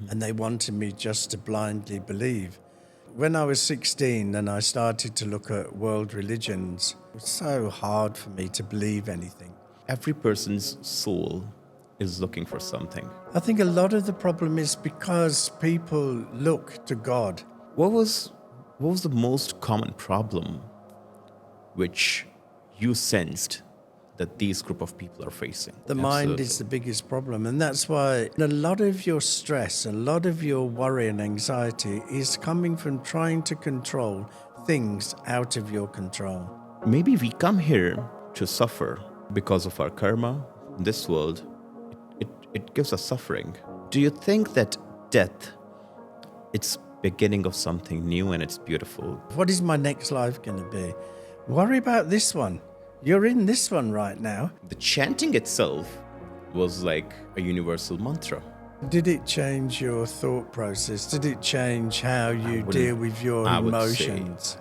and they wanted me just to blindly believe. When I was 16 and I started to look at world religions, it was so hard for me to believe anything. Every person's soul is looking for something. I think a lot of the problem is because people look to God. What was the most common problem which you sensed that these group of people are facing? The mind is the biggest problem, and that's why a lot of your stress, a lot of your worry and anxiety is coming from trying to control things out of your control. Maybe we come here to suffer because of our karma in this world. It gives us suffering. Do you think that death, it's beginning of something new and it's beautiful? What is my next life going to be? Worry about this one. You're in this one right now. The chanting itself was like a universal mantra. Did it change your thought process? Did it change how you deal with your emotions?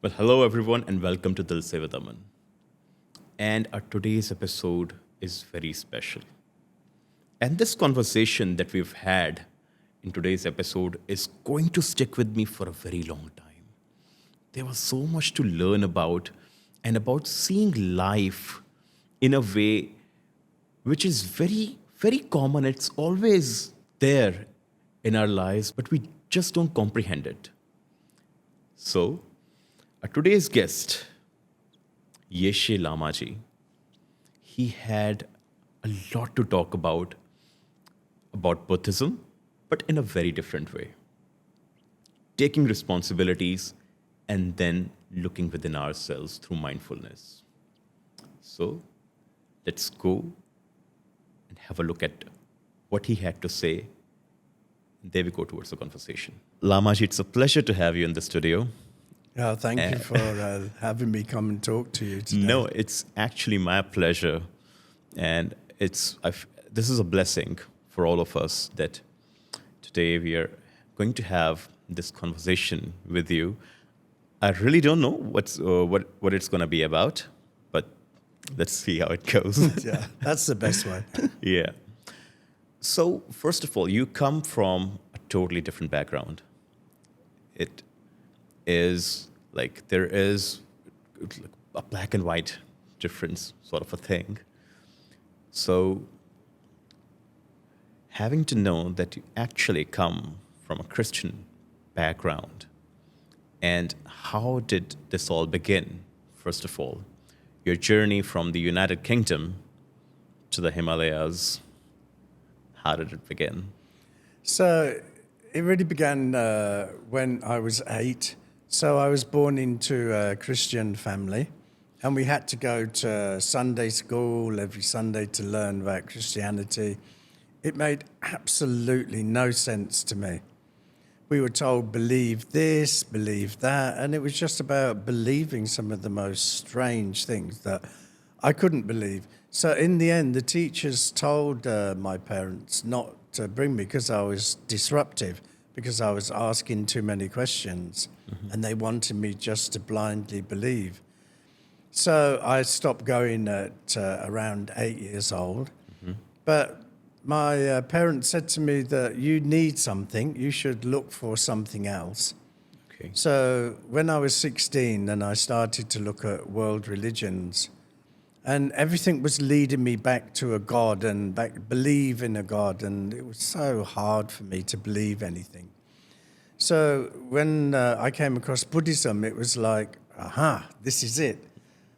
Well, hello everyone and welcome to Dil Se Vidaman. And our today's episode is very special. And this conversation that we've had in today's episode is going to stick with me for a very long time. There was so much to learn about and about seeing life in a way which is very, very common. It's always there in our lives, but we just don't comprehend it. So, our today's guest, Yeshe Lama ji, he had a lot to talk about Buddhism, but in a very different way. Taking responsibilities and then looking within ourselves through mindfulness. So, let's go and have a look at what he had to say. There we go towards the conversation. Lamaji, it's a pleasure to have you in the studio. Oh, thank you for having me come and talk to you today. No, it's actually my pleasure. And this is a blessing for all of us that today we are going to have this conversation with you. I really don't know what it's going to be about, but let's see how it goes. Yeah, that's the best way. Yeah. So, first of all, you come from a totally different background. It is like there is a black and white difference sort of a thing. So, having to know that you actually come from a Christian background, and how did this all begin? First of all, your journey from the United Kingdom to the Himalayas, how did it begin? So it really began when I was 8. So I was born into a Christian family, and we had to go to Sunday school every Sunday to learn about Christianity. It made absolutely no sense to me. We were told, believe this, believe that, and it was just about believing some of the most strange things that I couldn't believe. So in the end, the teachers told my parents not to bring me because I was disruptive, because I was asking too many questions, and they wanted me just to blindly believe. So I stopped going at around 8 years old, but my parents said to me that you need something, you should look for something else. Okay. So when I was 16 and I started to look at world religions, and everything was leading me back to a God and believe in a God, and it was so hard for me to believe anything. So when I came across Buddhism, it was like, aha, this is it.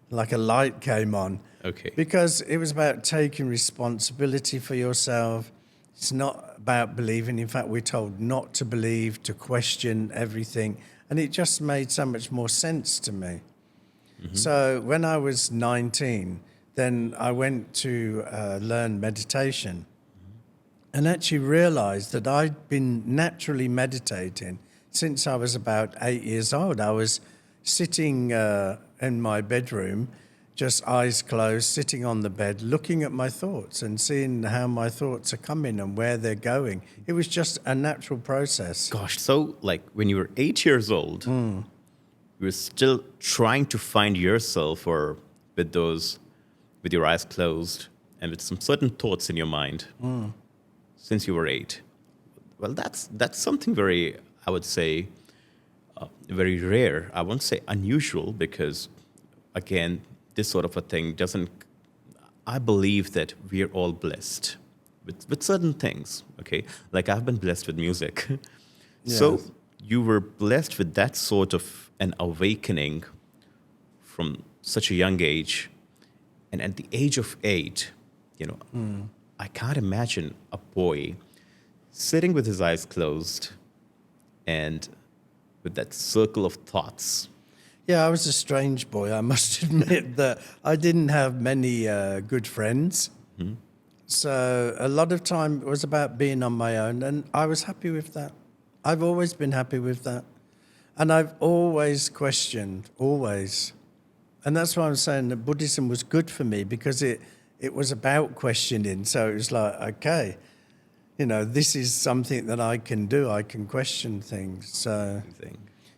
Like a light came on. Okay. Because it was about taking responsibility for yourself. It's not about believing. In fact, we're told not to believe, to question everything. And it just made so much more sense to me. So when I was 19, then I went to learn meditation and actually realized that I'd been naturally meditating since I was about 8 years old. I was sitting in my bedroom, just eyes closed, sitting on the bed, looking at my thoughts and seeing how my thoughts are coming and where they're going. It was just a natural process. Gosh, so like when you were 8 years old, you were still trying to find yourself, or with your eyes closed and with some certain thoughts in your mind since you were 8. Well, that's something very, I would say, very rare. I won't say unusual because, again, this sort of a thing doesn't. I believe that we are all blessed with certain things. Okay, like I've been blessed with music. So Yes. you were blessed with that sort of an awakening from such a young age, and at the age of 8, I can't imagine a boy sitting with his eyes closed and with that circle of thoughts. Yeah, I was a strange boy. I must admit that I didn't have many good friends. So a lot of time was about being on my own, and I was happy with that. I've always been happy with that. And I've always questioned, always. And that's why I'm saying that Buddhism was good for me, because it was about questioning. So it was like, okay, this is something that I can do. I can question things.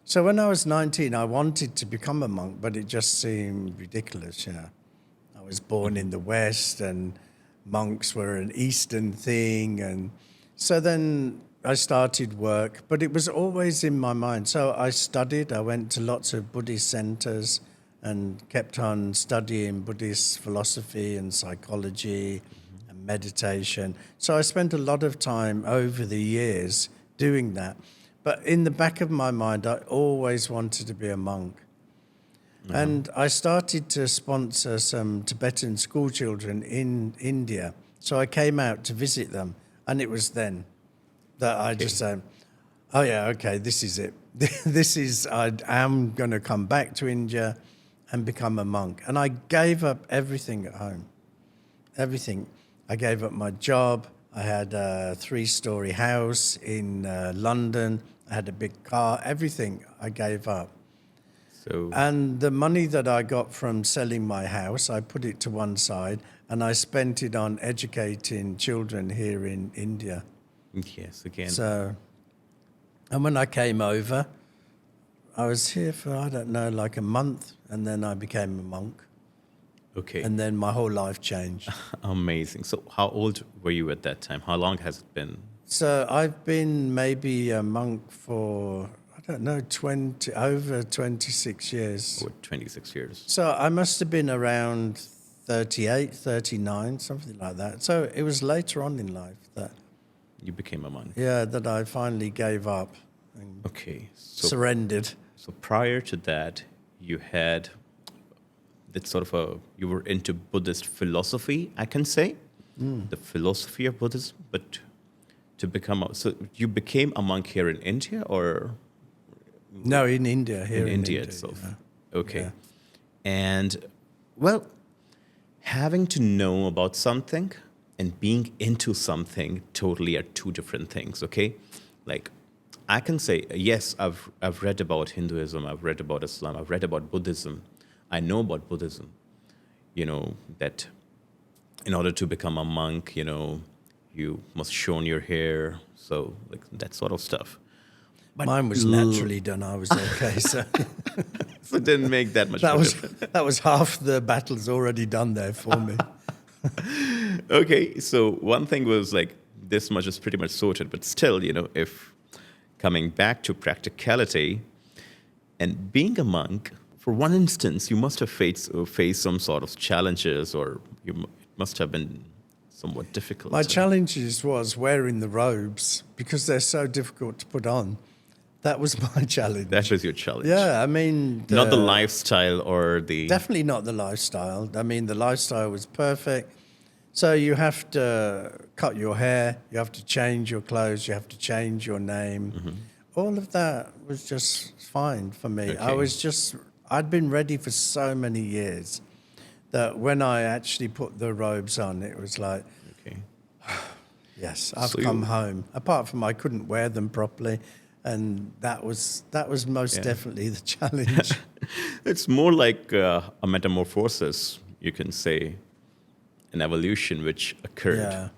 So when I was 19, I wanted to become a monk, but it just seemed ridiculous, I was born in the West, and monks were an Eastern thing. And so then I started work, but it was always in my mind. So I studied. I went to lots of Buddhist centers and kept on studying Buddhist philosophy and psychology and meditation. So I spent a lot of time over the years doing that. But in the back of my mind, I always wanted to be a monk. And I started to sponsor some Tibetan school children in India. So I came out to visit them. And it was then that I just said, oh, yeah, okay, this is it. I am going to come back to India and become a monk. And I gave up everything at home, everything. I gave up my job. I had a 3-story house in London. I had a big car, everything I gave up. And the money that I got from selling my house, I put it to one side, and I spent it on educating children here in India. Yes, again. So, and when I came over, I was here for, I don't know, like a month, and then I became a monk. Okay. And then my whole life changed. Amazing. So how old were you at that time? How long has it been? So I've been maybe a monk for, I don't know, over 26 years. Over 26 years. So I must have been around 38, 39, something like that. So it was later on in life that You became a monk. that I finally gave up and Okay. surrendered. So prior to that, you had that sort of you were into Buddhist philosophy, I can say, the philosophy of Buddhism, but so you became a monk here in India, or? No, in India, here in India itself. yeah. Okay. Yeah. And, well, having to know about something and being into something totally are two different things, okay? Like, I can say, yes, I've read about Hinduism, I've read about Islam, I've read about Buddhism. I know about Buddhism, that in order to become a monk, you must shorn your hair, so like that sort of stuff. But mine was naturally done. I was okay. So So it didn't make that much difference. that was half the battle's already done there for me. Okay, so one thing was like this much is pretty much sorted, but still, if coming back to practicality and being a monk, for one instance, you must have faced some sort of challenges, or it must have been somewhat difficult. My challenges was wearing the robes because they're so difficult to put on. That was my challenge. That was your challenge. Yeah, I mean... Not the lifestyle or the... Definitely not the lifestyle. I mean, the lifestyle was perfect. So you have to cut your hair, you have to change your clothes, you have to change your name. Mm-hmm. All of that was just fine for me. Okay. I'd been ready for so many years that when I actually put the robes on, it was like, okay, yes, I've come home. Apart from I couldn't wear them properly. And that was most definitely the challenge. It's more like a metamorphosis, you can say, an evolution which occurred. Yeah.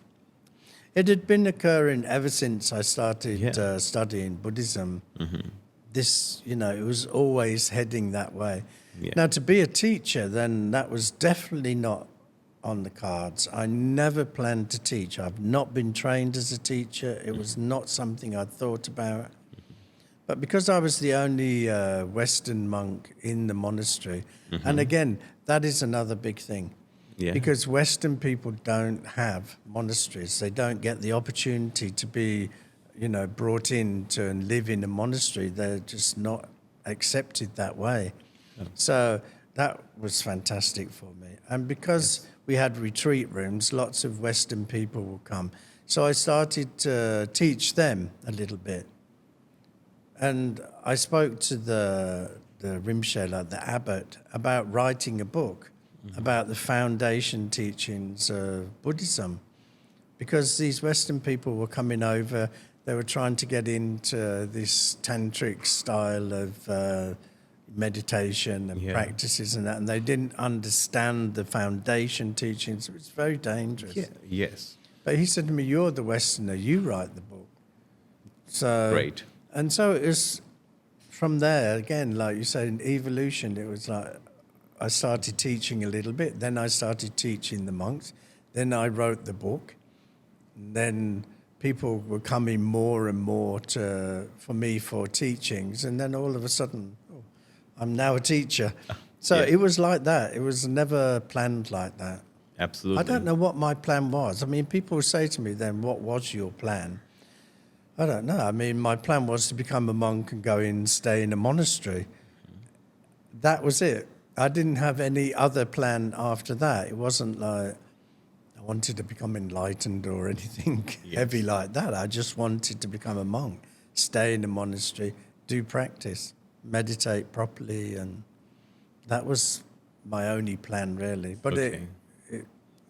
It had been occurring ever since I started studying Buddhism. Mm-hmm. This, it was always heading that way. Yeah. Now, to be a teacher, then that was definitely not on the cards. I never planned to teach. I've not been trained as a teacher. It was not something I'd thought about. But because I was the only Western monk in the monastery, and again, that is another big thing. Yeah. Because Western people don't have monasteries. They don't get the opportunity to be, brought in to and live in a monastery. They're just not accepted that way. So that was fantastic for me. And because we had retreat rooms, lots of Western people would come. So I started to teach them a little bit. And I spoke to the Rinpoche, like the abbot, about writing a book about the foundation teachings of Buddhism. Because these Western people were coming over, they were trying to get into this tantric style of meditation and practices and that, and they didn't understand the foundation teachings. It was very dangerous. Yeah. Yes. But he said to me, "You're the Westerner, you write the book." So Great. And so it was from there, again, like you said, in evolution, it was like I started teaching a little bit, then I started teaching the monks, then I wrote the book, and then people were coming more and more for me for teachings, and then all of a sudden, I'm now a teacher. So it was like that. It was never planned like that. Absolutely. I don't know what my plan was. I mean, people say to me then, "What was your plan?" I don't know. I mean, my plan was to become a monk and go in and stay in a monastery. That was it. I didn't have any other plan after that. It wasn't like I wanted to become enlightened or anything heavy like that. I just wanted to become a monk, stay in a monastery, do practice, meditate properly, and that was my only plan, really. But it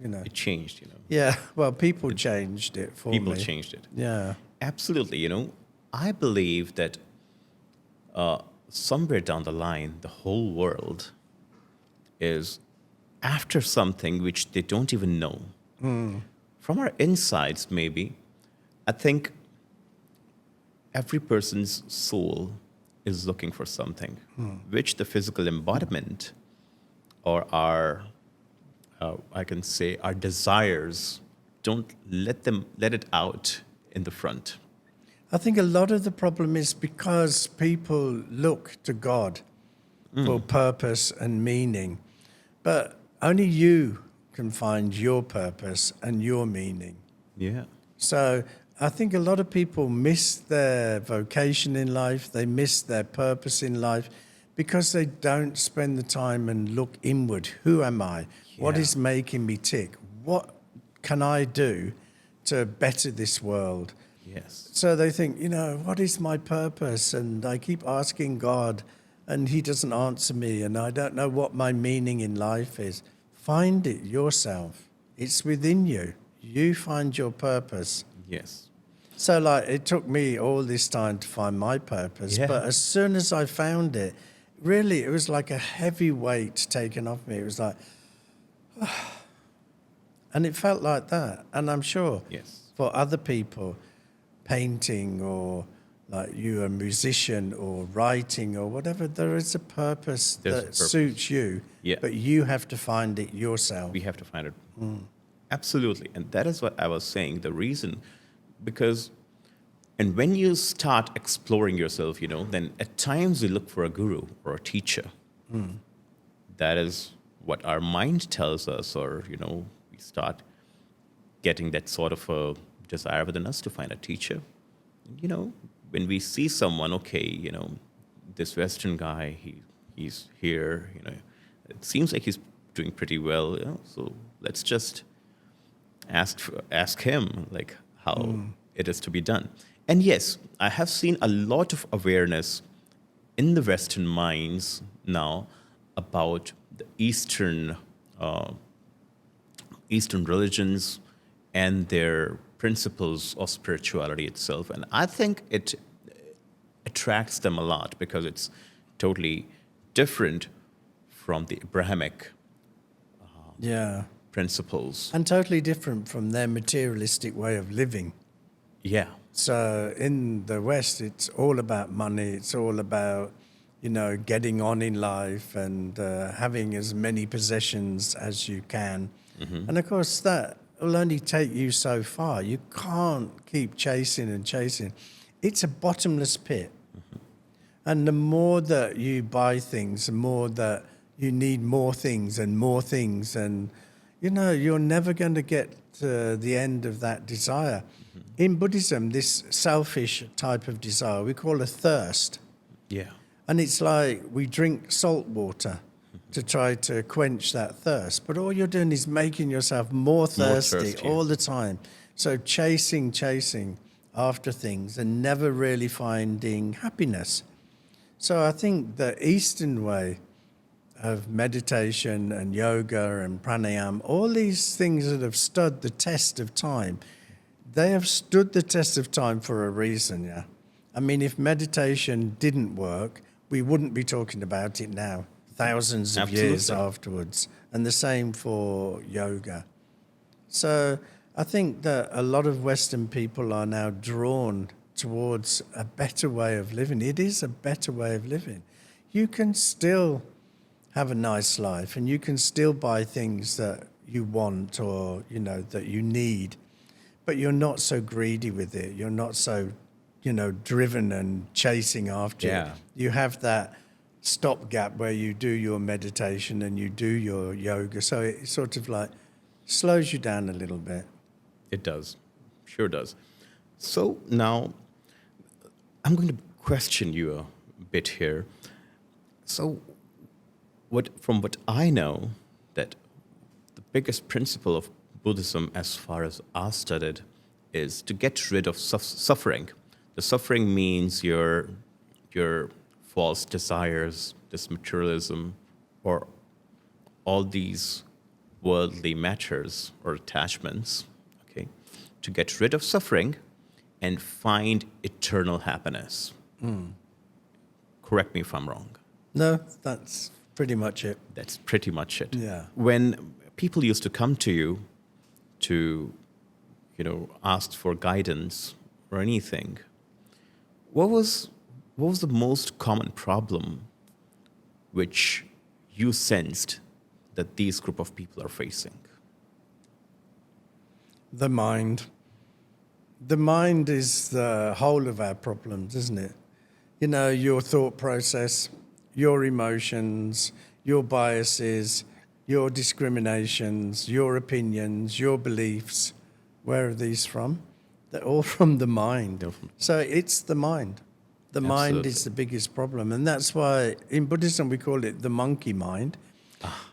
It changed, Yeah, well, people changed it for me. People changed it. Yeah. Absolutely. I believe that somewhere down the line, the whole world is after something which they don't even know. From our insides, maybe, I think every person's soul is looking for something, which the physical embodiment or our desires don't let it out in the front. I think a lot of the problem is because people look to God for purpose and meaning, but only you can find your purpose and your meaning. Yeah. So I think a lot of people miss their vocation in life, they miss their purpose in life because they don't spend the time and look inward. Who am I? What is making me tick? What can I do to better this world? Yes. So they think, what is my purpose? And I keep asking God, and He doesn't answer me, and I don't know what my meaning in life is. Find it yourself. It's within you. You find your purpose. Yes. So, it took me all this time to find my purpose, but as soon as I found it, really, it was like a heavy weight taken off me. It was like, and it felt like that. And I'm sure for other people, painting or like you're a musician or writing or whatever, there is a purpose suits you, but you have to find it yourself. We have to find it. Absolutely. And that is what I was saying, the reason, because, and when you start exploring yourself, then at times you look for a guru or a teacher. That is what our mind tells us, or, we start getting that sort of a desire within us to find a teacher. When we see someone, this Western guy, he's here, it seems like he's doing pretty well, so let's just ask him, like, how it is to be done. And yes, I have seen a lot of awareness in the Western minds now about the Eastern religions and their principles of spirituality itself. And I think it attracts them a lot because it's totally different from the Abrahamic principles. And totally different from their materialistic way of living. Yeah. So in the West, it's all about money. It's all about, getting on in life and having as many possessions as you can. And of course, that will only take you so far. You can't keep chasing and chasing. It's a bottomless pit. And the more that you buy things, the more that you need more things and more things. And, you're never going to get to the end of that desire. In Buddhism, this selfish type of desire, we call a thirst. Yeah. And it's like we drink salt water to try to quench that thirst. But all you're doing is making yourself more thirsty all the time. So chasing after things and never really finding happiness. So I think the Eastern way of meditation and yoga and pranayama, all these things that have stood the test of time, they have stood the test of time for a reason, yeah. I mean, if meditation didn't work, we wouldn't be talking about it now, thousands of years afterwards. And the same for yoga. So I think that a lot of Western people are now drawn towards a better way of living. It is a better way of living. You can still have a nice life and you can still buy things that you want or, that you need, but you're not so greedy with it. You're not so, driven and chasing after it. You have that stopgap where you do your meditation and you do your yoga. So it sort of like slows you down a little bit. It does. Sure does. So now I'm going to question you a bit here. So from what I know, that the biggest principle of Buddhism, as far as I studied, is to get rid of suffering. The suffering means your false desires, this materialism, or all these worldly matters or attachments, okay? To get rid of suffering and find eternal happiness. Correct me if I'm wrong. No, that's pretty much it. That's pretty much it. Yeah. When people used to come to you to, ask for guidance or anything, what was the most common problem which you sensed that these group of people are facing? The mind. The mind is the whole of our problems, isn't it? Your thought process, your emotions, your biases, your discriminations, your opinions, your beliefs. Where are these from? They're all from the mind. So it's the mind. The mind is the biggest problem. And that's why in Buddhism we call it the monkey mind,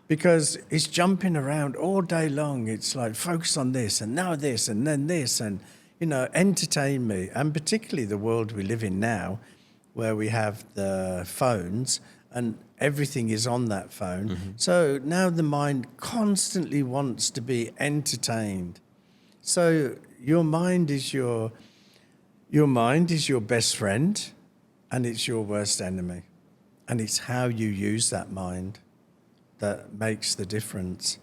because it's jumping around all day long. It's like, focus on this and now this and then this and, entertain me. And particularly the world we live in now, where we have the phones and everything is on that phone. So now the mind constantly wants to be entertained. So your mind is your best friend and it's your worst enemy. And it's how you use that mind that makes the difference.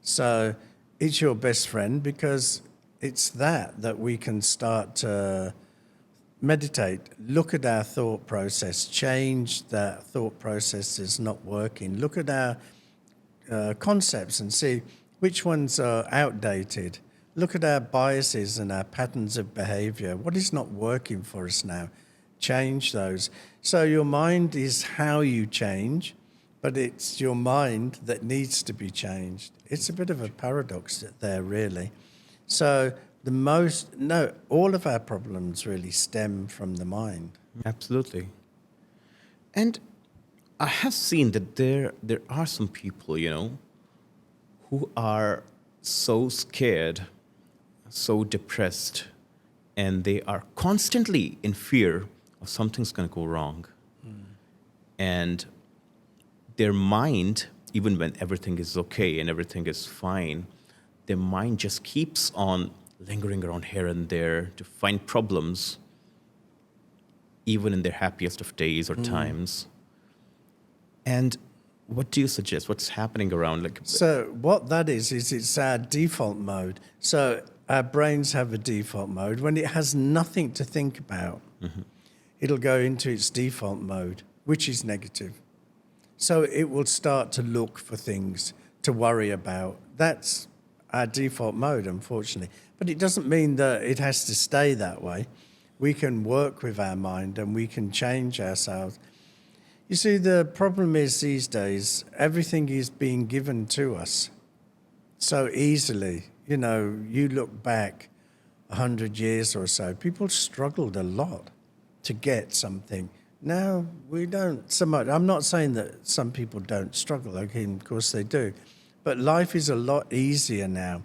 So it's your best friend because it's that we can start to meditate, look at our thought process, change that thought process is not working. Look at our concepts and see which ones are outdated. Look at our biases and our patterns of behavior. What is not working for us now? Change those. So your mind is how you change, but it's your mind that needs to be changed. It's a bit of a paradox there, really. So all of our problems really stem from the mind. Absolutely. And I have seen that there are some people, who are so scared, so depressed, and they are constantly in fear of something's going to go wrong. And their mind, even when everything is okay and everything is fine, their mind just keeps on lingering around here and there to find problems, even in their happiest of days or times. And what do you suggest? What's happening around? So what that is it's our default mode. So our brains have a default mode. When it has nothing to think about, it'll go into its default mode, which is negative. So it will start to look for things to worry about. That's our default mode, unfortunately. But it doesn't mean that it has to stay that way. We can work with our mind and we can change ourselves. You see, the problem is these days, everything is being given to us so easily. You know, you look back 100 years or so, people struggled a lot to get something. Now, we don't so much. I'm not saying that some people don't struggle. Okay, of course they do. But life is a lot easier now.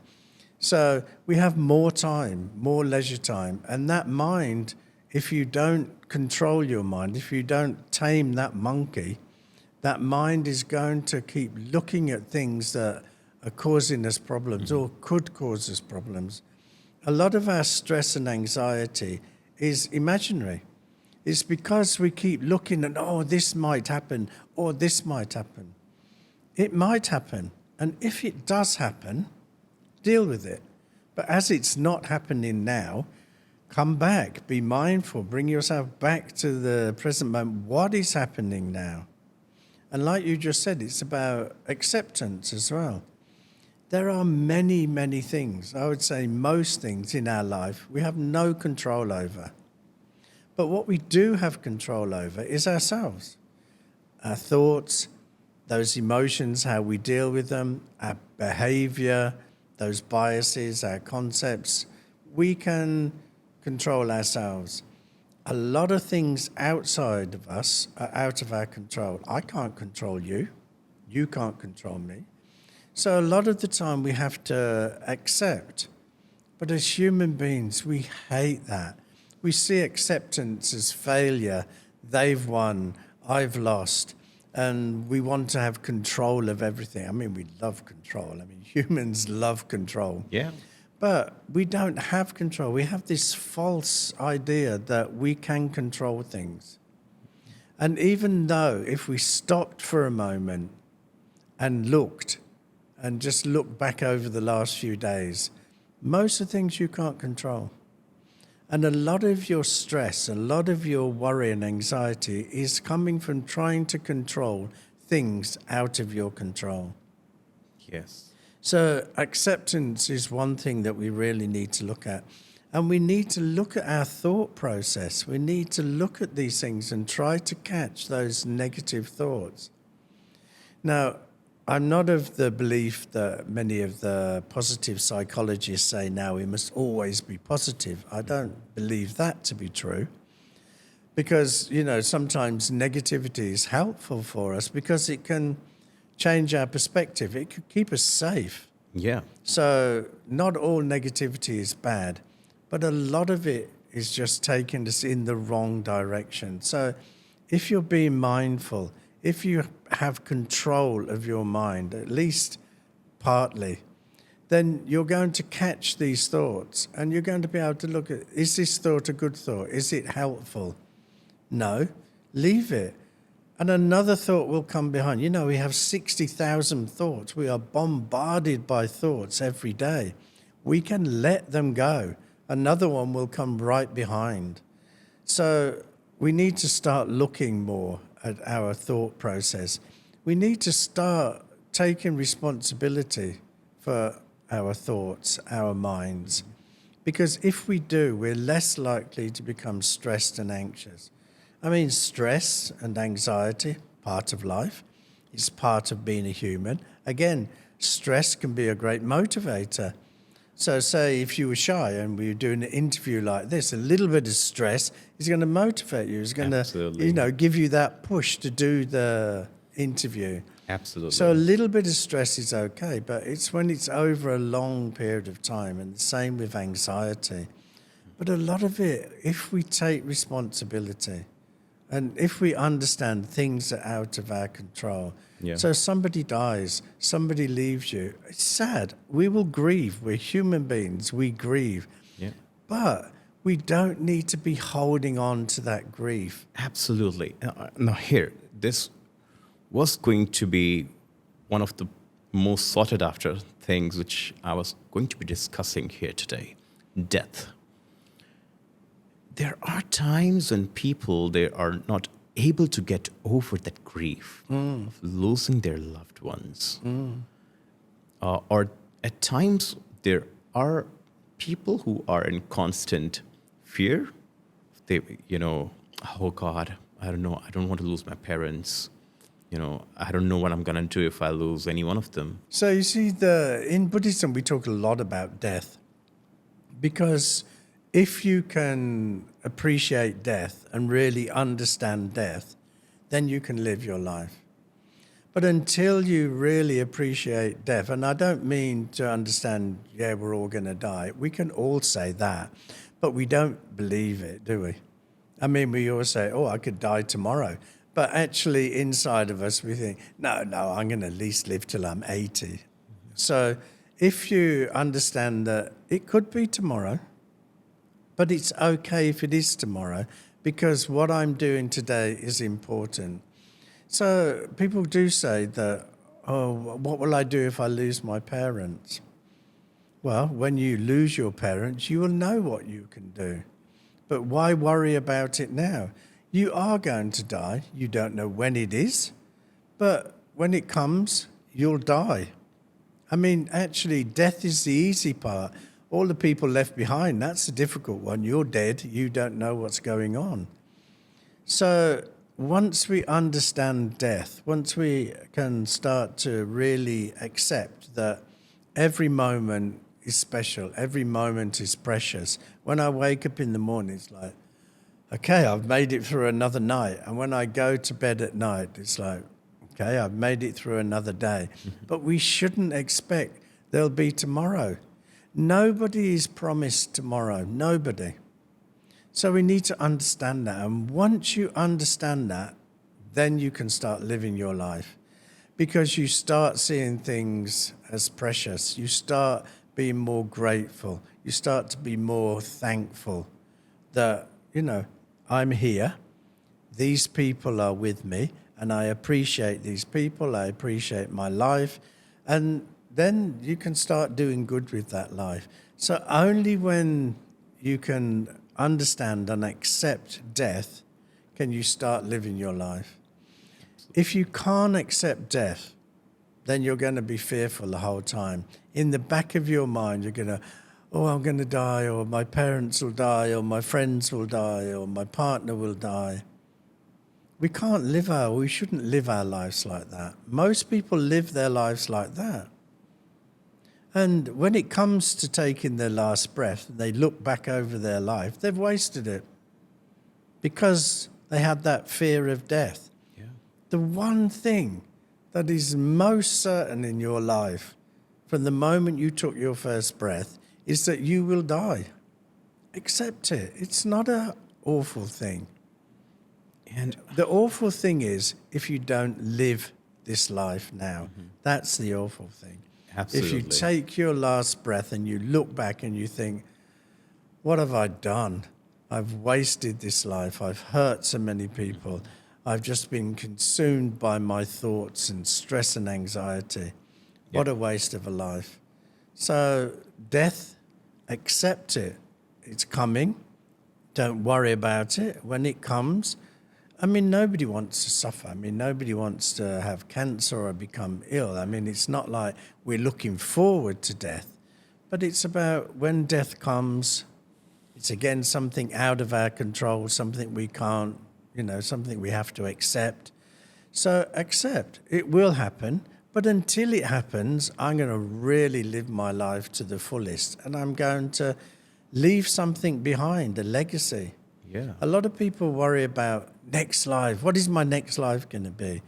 So we have more time, more leisure time. And that mind, if you don't control your mind, if you don't tame that monkey, that mind is going to keep looking at things that are causing us problems or could cause us problems. A lot of our stress and anxiety is imaginary. It's because we keep looking at, oh, this might happen, or this might happen. It might happen. And if it does happen, deal with it. But as it's not happening now, come back, be mindful, bring yourself back to the present moment. What is happening now? And like you just said, it's about acceptance as well. There are many, many things, I would say most things in our life we have no control over. But what we do have control over is ourselves, our thoughts, those emotions, how we deal with them, our behavior, those biases, our concepts. We can control ourselves. A lot of things outside of us are out of our control. I can't control you. You can't control me. So a lot of the time we have to accept. But as human beings, we hate that. We see acceptance as failure. They've won, I've lost. And we want to have control of everything. I mean, we love control. I mean, humans love control. Yeah. But we don't have control. We have this false idea that we can control things. And even though if we stopped for a moment and looked, and just look back over the last few days, most of the things you can't control. And a lot of your stress, a lot of your worry and anxiety is coming from trying to control things out of your control. Yes. So acceptance is one thing that we really need to look at. And we need to look at our thought process. We need to look at these things and try to catch those negative thoughts. Now, I'm not of the belief that many of the positive psychologists say now we must always be positive. I don't believe that to be true. Because, you know, sometimes negativity is helpful for us because it can change our perspective. It could keep us safe. Yeah. So not all negativity is bad, but a lot of it is just taking us in the wrong direction. So if you're being mindful, if you have control of your mind, at least partly, then you're going to catch these thoughts and you're going to be able to look at, is this thought a good thought? Is it helpful? No, leave it. And another thought will come behind. You know, we have 60,000 thoughts. We are bombarded by thoughts every day. We can let them go. Another one will come right behind. So we need to start looking more at our thought process. We need to start taking responsibility for our thoughts, our minds. Because if we do, we're less likely to become stressed and anxious. I mean, stress and anxiety, part of life. It's part of being a human. Again, stress can be a great motivator. So say if you were shy and we were doing an interview like this, a little bit of stress is going to motivate you. It's going Absolutely. to, you know, give you that push to do the interview. Absolutely. So a little bit of stress is okay, but it's when it's over a long period of time, and the same with anxiety. But a lot of it, if we take responsibility, and if we understand things are out of our control. Yeah. So somebody dies, somebody leaves you. It's sad. We will grieve. We're human beings. We grieve. Yeah. But we don't need to be holding on to that grief. Absolutely. Now here, this was going to be one of the most sought after things which I was going to be discussing here today. Death. There are times when people, they are not able to get over that grief of losing their loved ones. or at times there are people who are in constant fear. They, oh God, I don't know. I don't want to lose my parents. I don't know what I'm going to do if I lose any one of them. So you see, in Buddhism, we talk a lot about death, because if you can appreciate death and really understand death, then you can live your life. But until you really appreciate death, and I don't mean to understand, yeah, we're all going to die. We can all say that, but we don't believe it, do we? I mean, we all say, oh, I could die tomorrow. But actually, inside of us, we think, no, I'm going to at least live till I'm 80. So if you understand that it could be tomorrow, but it's okay if it is tomorrow, because what I'm doing today is important. So people do say that, oh, what will I do if I lose my parents? Well, when you lose your parents, you will know what you can do. But why worry about it now? You are going to die. You don't know when it is, but when it comes, you'll die. I mean, actually, death is the easy part. All the people left behind, that's the difficult one. You're dead. You don't know what's going on. So once we understand death, once we can start to really accept that every moment is special, every moment is precious. When I wake up in the morning, it's like, okay, I've made it through another night. And when I go to bed at night, it's like, okay, I've made it through another day. But we shouldn't expect there'll be tomorrow. Nobody is promised tomorrow, nobody. So we need to understand that. And once you understand that, then you can start living your life, because you start seeing things as precious. You start being more grateful. You start to be more thankful that, I'm here, these people are with me, and I appreciate these people, I appreciate my life, and then you can start doing good with that life. So only when you can understand and accept death can you start living your life. If you can't accept death, then you're going to be fearful the whole time. In the back of your mind, you're going to, oh, I'm going to die, or my parents will die, or my friends will die, or my partner will die. We shouldn't live our lives like that. Most people live their lives like that. And when it comes to taking their last breath, they look back over their life, they've wasted it, because they had that fear of death. Yeah. The one thing that is most certain in your life, from the moment you took your first breath, is that you will die. Accept it. It's not an awful thing. And the awful thing is if you don't live this life now. That's the awful thing. Absolutely. If you take your last breath and you look back and you think, what have I done? I've wasted this life. I've hurt so many people. I've just been consumed by my thoughts and stress and anxiety. What a waste of a life. So death, accept it. It's coming. Don't worry about it. When it comes, I mean, nobody wants to suffer. I mean, nobody wants to have cancer or become ill. I mean, it's not like we're looking forward to death, but it's about when death comes, it's again something out of our control, something we can't, something we have to accept. So accept. It will happen, but until it happens, I'm going to really live my life to the fullest, and I'm going to leave something behind, a legacy. Yeah. A lot of people worry about next life. What is my next life going to be?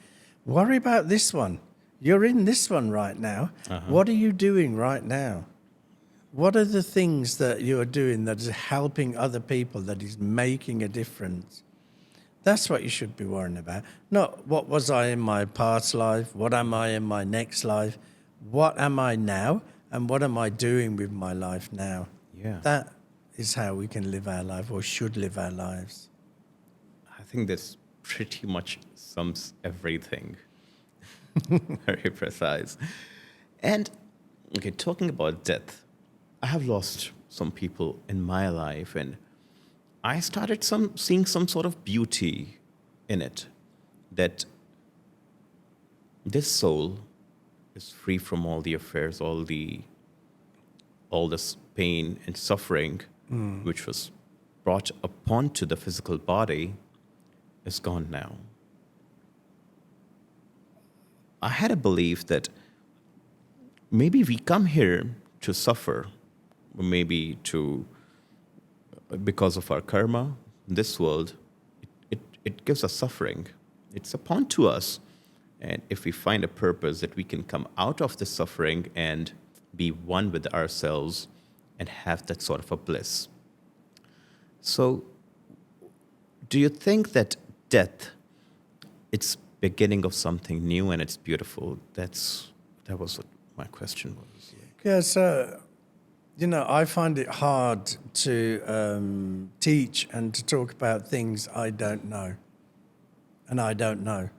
Worry about this one. You're in this one right now. What are you doing right now? What are the things that you are doing that is helping other people, that is making a difference? That's what you should be worrying about. Not what was I in my past life? What am I in my next life? What am I now? And what am I doing with my life now? Yeah. That is how we can live our life, or should live our lives. I think this pretty much sums everything. Very precise. And, okay, talking about death, I have lost some people in my life, and I started seeing some sort of beauty in it, that this soul is free from all the affairs, all this pain and suffering, which was brought upon to the physical body, is gone now. I had a belief that maybe we come here to suffer, or maybe because of our karma in this world, it gives us suffering. It's upon to us. And if we find a purpose that we can come out of the suffering and be one with ourselves and have that sort of a bliss. So, do you think that death, it's beginning of something new and it's beautiful? That was what my question was. Yeah, so, I find it hard to teach and to talk about things I don't know. And I don't know.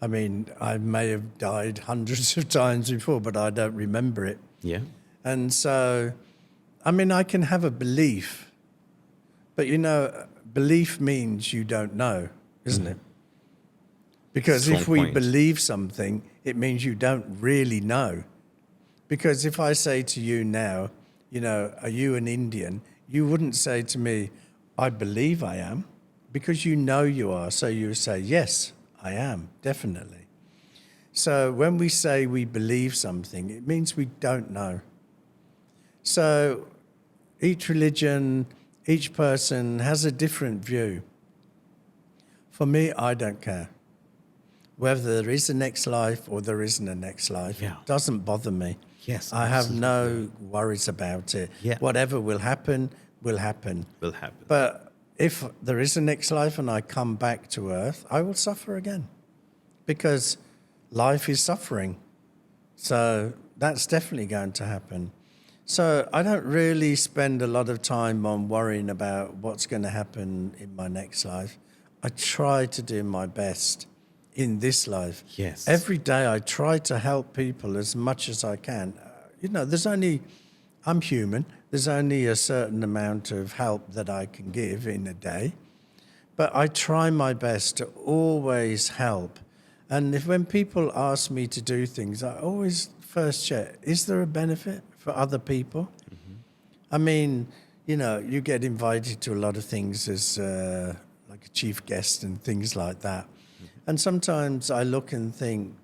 I mean, I may have died hundreds of times before, but I don't remember it. Yeah. And so, I mean, I can have a belief, but belief means you don't know, isn't it? Because Strong if we point. believe something, it means you don't really know. Because if I say to you now, are you an Indian? You wouldn't say to me, I believe I am, because you know you are. So you say, yes, I am, definitely. So when we say we believe something, it means we don't know. So each religion, each person has a different view. For me, I don't care. Whether there is a next life or there isn't a next life, Yeah. it doesn't bother me. Yes, I have no worries about it. Yeah. Whatever will happen, will happen. Will happen. But if there is a next life and I come back to earth, I will suffer again. Because life is suffering. So that's definitely going to happen. So I don't really spend a lot of time on worrying about what's going to happen in my next life. I try to do my best in this life. Yes. Every day I try to help people as much as I can. I'm human. There's only a certain amount of help that I can give in a day. But I try my best to always help. And when people ask me to do things, I always first check, is there a benefit for other people? Mm-hmm. I mean, you get invited to a lot of things as like a chief guest and things like that. Mm-hmm. And sometimes I look and think,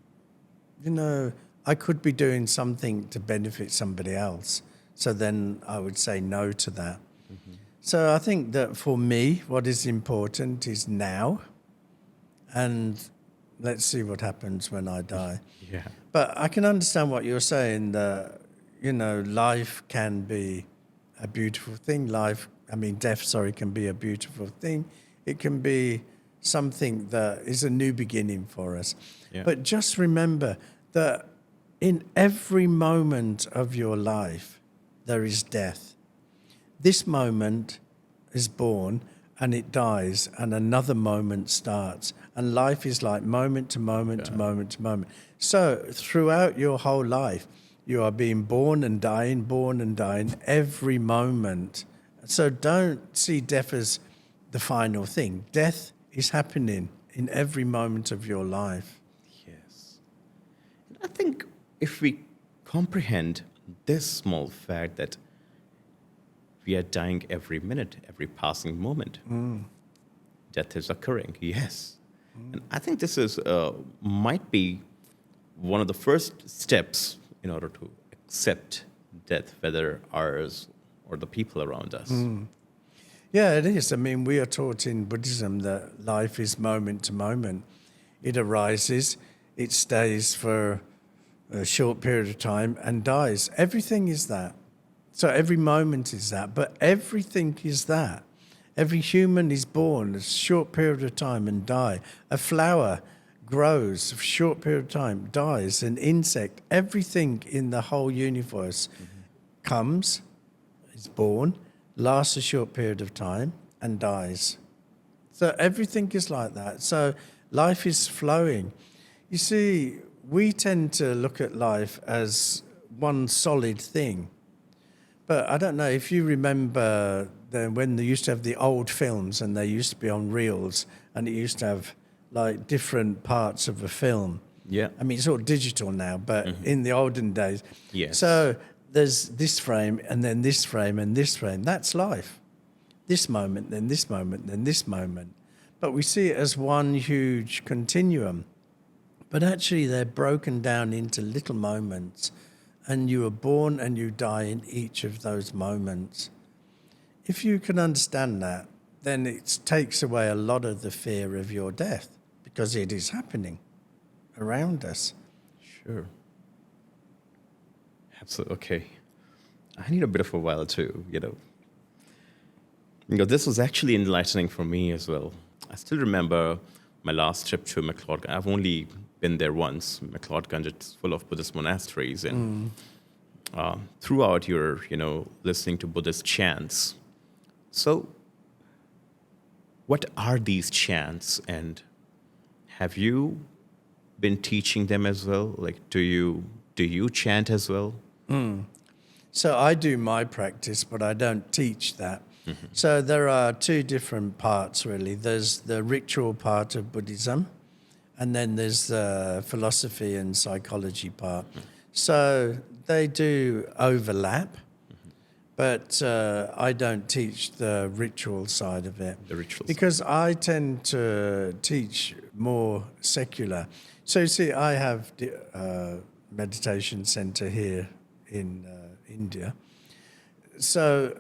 I could be doing something to benefit somebody else. So then I would say no to that. Mm-hmm. So I think that for me, what is important is now. And let's see what happens when I die. Yeah. But I can understand what you're saying, that, life can be a beautiful thing. Death, can be a beautiful thing. It can be something that is a new beginning for us. Yeah. But just remember that in every moment of your life, there is death. This moment is born and it dies and another moment starts. And life is like moment to moment to moment to moment. So throughout your whole life, you are being born and dying every moment. So don't see death as the final thing. Death is happening in every moment of your life. Yes. And I think if we comprehend this small fact that we are dying every minute, every passing moment, death is occurring, yes. And I think this is might be one of the first steps in order to accept death, whether ours or the people around us. Yeah, it is. I mean, we are taught in Buddhism that life is moment to moment. It arises, it stays for a short period of time and dies. Everything is that. So every moment is that, but everything is that. Every human is born a short period of time and die. A flower grows a short period of time, dies. An insect, everything in the whole universe comes, is born, lasts a short period of time and dies. So everything is like that. So life is flowing. You see, we tend to look at life as one solid thing. But I don't know if you remember when they used to have the old films and they used to be on reels and it used to have like different parts of a film. Yeah. I mean, it's all digital now, but in the olden days. Yes. So there's this frame and then this frame and this frame. That's life. This moment, then this moment, then this moment. But we see it as one huge continuum. But actually, they're broken down into little moments, and you are born and you die in each of those moments. If you can understand that, then it takes away a lot of the fear of your death, because it is happening around us. Sure. Absolutely. Okay. I need a bit of a while too, this was actually enlightening for me as well. I still remember my last trip to McLeodganj. I've only been there once. McLeodganj is full of Buddhist monasteries, and throughout you're, listening to Buddhist chants. So, what are these chants, and have you been teaching them as well? Like, do you chant as well? So I do my practice, but I don't teach that. So there are two different parts, really. There's the ritual part of Buddhism, and then there's the philosophy and psychology part. So they do overlap, but I don't teach the ritual side of it. The ritual because I tend to teach more secular. So you see, I have the meditation center here in India. So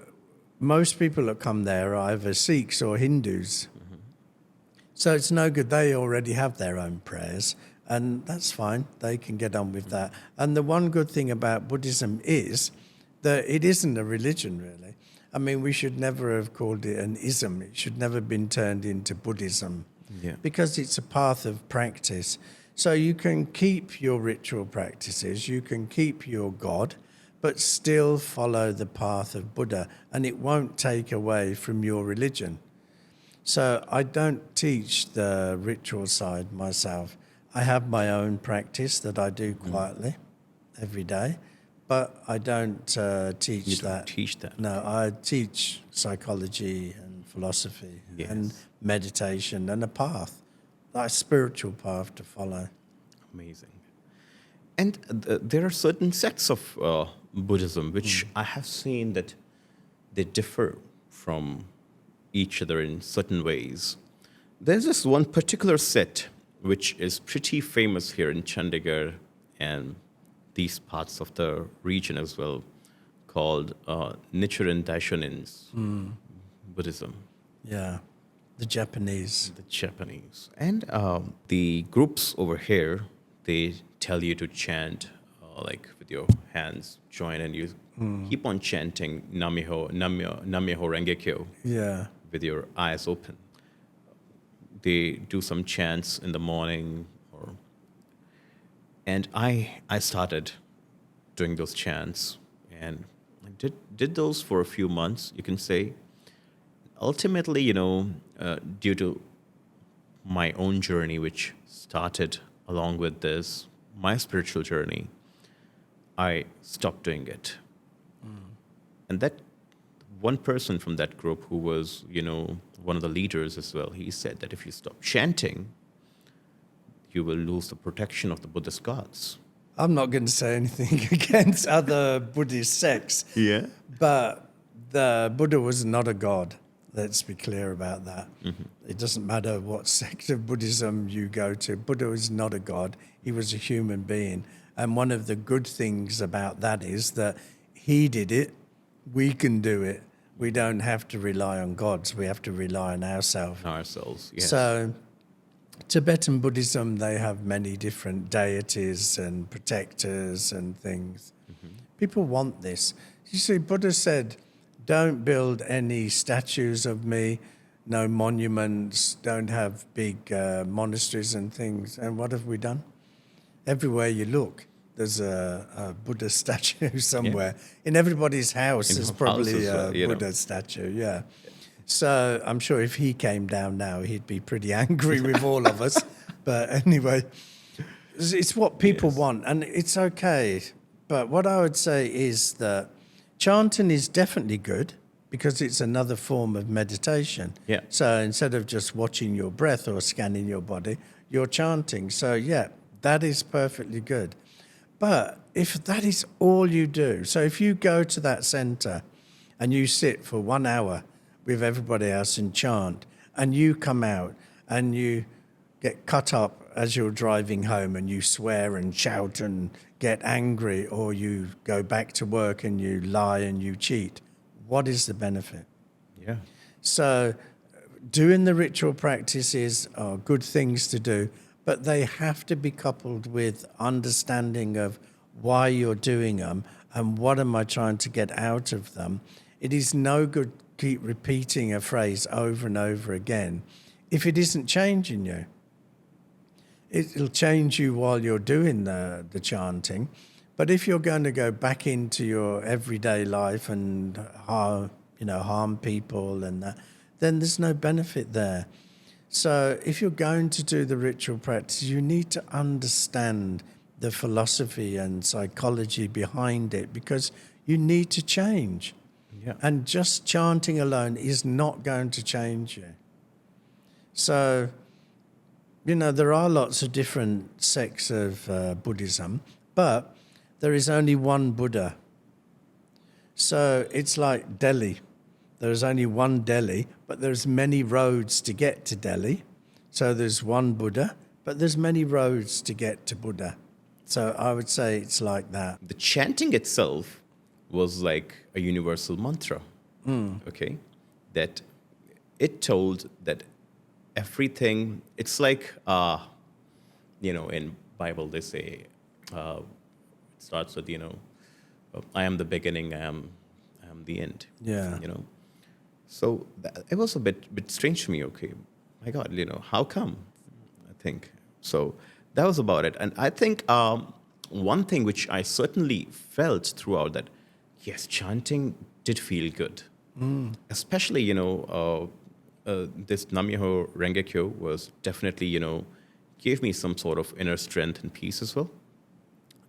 most people that come there are either Sikhs or Hindus. So it's no good. They already have their own prayers, and that's fine. They can get on with that. And the one good thing about Buddhism is that it isn't a religion, really. I mean, we should never have called it an ism. It should never have been turned into Buddhism, because it's a path of practice. So you can keep your ritual practices, you can keep your God, but still follow the path of Buddha, and it won't take away from your religion. So I don't teach the ritual side myself. I have my own practice that I do quietly every day, but I don't teach You that. don't teach that. No, I teach psychology and philosophy and meditation and a path, like a spiritual path to follow. Amazing. And there are certain sects of Buddhism which I have seen that they differ from each other in certain ways. There's this one particular sect which is pretty famous here in Chandigarh and these parts of the region as well, called Nichiren Daishonin's Buddhism. Yeah, the Japanese. The Japanese. And the groups over here, they tell you to chant like with your hands joined, and you keep on chanting Namiho Rengekyo with your eyes open. They do some chants in the morning, and I started doing those chants, and I did those for a few months, you can say. Ultimately, due to my own journey, which started along with this, my spiritual journey, I stopped doing it. And that one person from that group who was, one of the leaders as well, he said that if you stop chanting, you will lose the protection of the Buddhist gods. I'm not going to say anything against other Buddhist sects. Yeah. But the Buddha was not a god. Let's be clear about that. It doesn't matter what sect of Buddhism you go to. Buddha was not a god. He was a human being. And one of the good things about that is that he did it. We can do it. We don't have to rely on gods. We have to rely on ourselves. Yes. So Tibetan Buddhism, they have many different deities and protectors and things. People want this. You see, Buddha said, don't build any statues of me, no monuments, don't have big monasteries and things. And what have we done? Everywhere you look, there's a Buddha statue somewhere. In everybody's house, there's probably a Buddha statue, So I'm sure if he came down now, he'd be pretty angry with all of us. But anyway, it's what people want, and it's okay. But what I would say is that chanting is definitely good because it's another form of meditation. So instead of just watching your breath or scanning your body, you're chanting. So That is perfectly good. But if that is all you do, so if you go to that center and you sit for 1 hour with everybody else and chant, and you come out and you get cut up as you're driving home and you swear and shout and get angry, or you go back to work and you lie and you cheat, what is the benefit? Yeah. So doing the ritual practices are good things to do, but they have to be coupled with understanding of why you're doing them and what am I trying to get out of them. It is no good keep repeating a phrase over and over again if it isn't changing you. It'll change you while you're doing the chanting, but if you're going to go back into your everyday life and harm people and that, then there's no benefit there. So if you're going to do the ritual practice, you need to understand the philosophy and psychology behind it, because you need to change. Yeah. And just chanting alone is not going to change you. So, there are lots of different sects of Buddhism, but there is only one Buddha. So it's like Delhi. There's only one Delhi, but there's many roads to get to Delhi. So there's one Buddha, but there's many roads to get to Buddha. So I would say it's like that. The chanting itself was like a universal mantra. Okay, that it told that everything. It's like in Bible they say it starts with I am the beginning, I am the end. Yeah. So it was a bit strange to me. Okay, my God, how come? I think so. That was about it, and I think one thing which I certainly felt throughout that, yes, chanting did feel good, especially this Namyoho Rengekyo was definitely gave me some sort of inner strength and peace as well.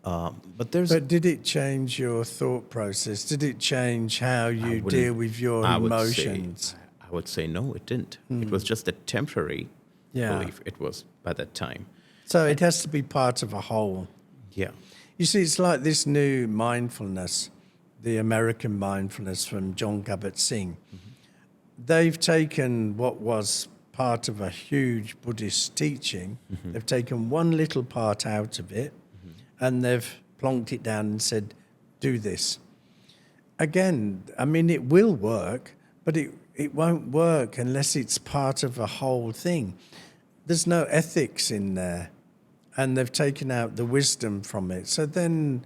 But did it change your thought process? Did it change how you deal with your emotions? I would say no, it didn't. It was just a temporary belief. It was by that time. So it has to be part of a whole. Yeah. You see, it's like this new mindfulness, the American mindfulness from John Kabat-Zinn. They've taken what was part of a huge Buddhist teaching, they've taken one little part out of it, and they've plonked it down and said, do this. Again, I mean, it will work, but it won't work unless it's part of a whole thing. There's no ethics in there, and they've taken out the wisdom from it. So then,